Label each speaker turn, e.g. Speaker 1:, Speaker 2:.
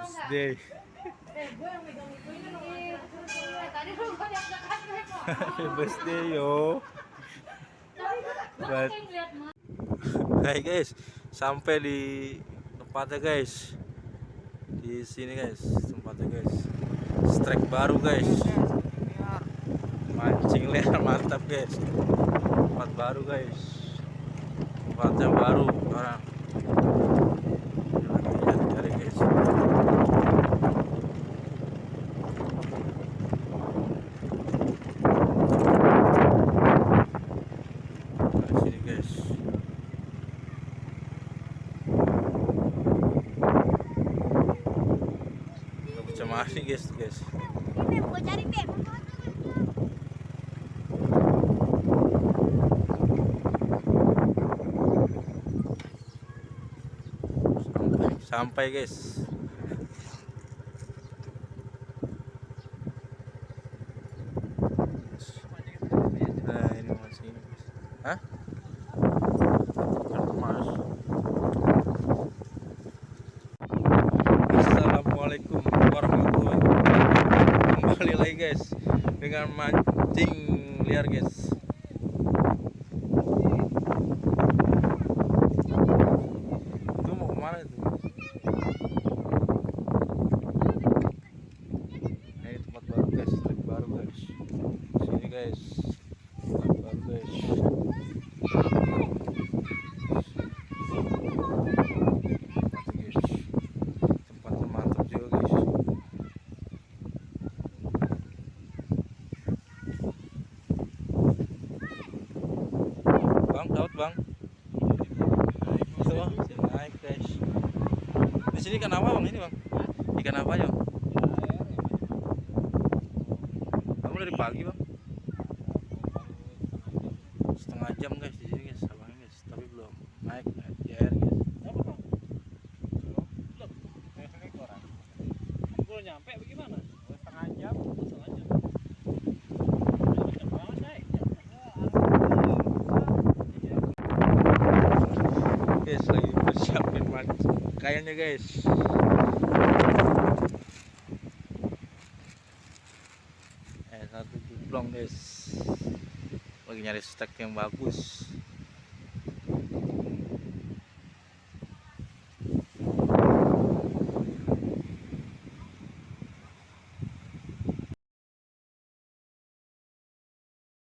Speaker 1: birthday. Happy birthday yo. Hai guys, sampai di tempatnya guys. Di sini guys, tempatnya guys. Strike baru guys. Mancing liar mantap guys. Tempat baru guys. Tempatnya baru orang. Cari guys. Nah, sini guys. Nggak bisa mancing guys.
Speaker 2: Ini mau cari Beb.
Speaker 1: Sampai guys. Nah ini masih ini guys. Hah? Mas. Assalamualaikum warahmatullahi wabarakatuh. Kembali lagi guys dengan mancing liar guys. Itu mau kemana itu? Ini tempat baru guys, tempat baru guys. Sini guys, tempat baru guys. Tempatnya mantap juga guys. Bang, dapat bang. Itu bang, sini naik guys. Di sini ikan apa bang ini bang? Ikan apa aja? Kamu dari pagi bang? Setengah jam guys di sini guys, abangnya guys, tapi belum naik di air guys.
Speaker 3: Apa bang? Belum. Ekoran. Belum nyampe bagaimana? Setengah jam. Setengah jam. Cepet banget naik.
Speaker 1: Guys lagi persiapin kayaknya guys. Satu jublong guys. Lagi nyari stek yang bagus.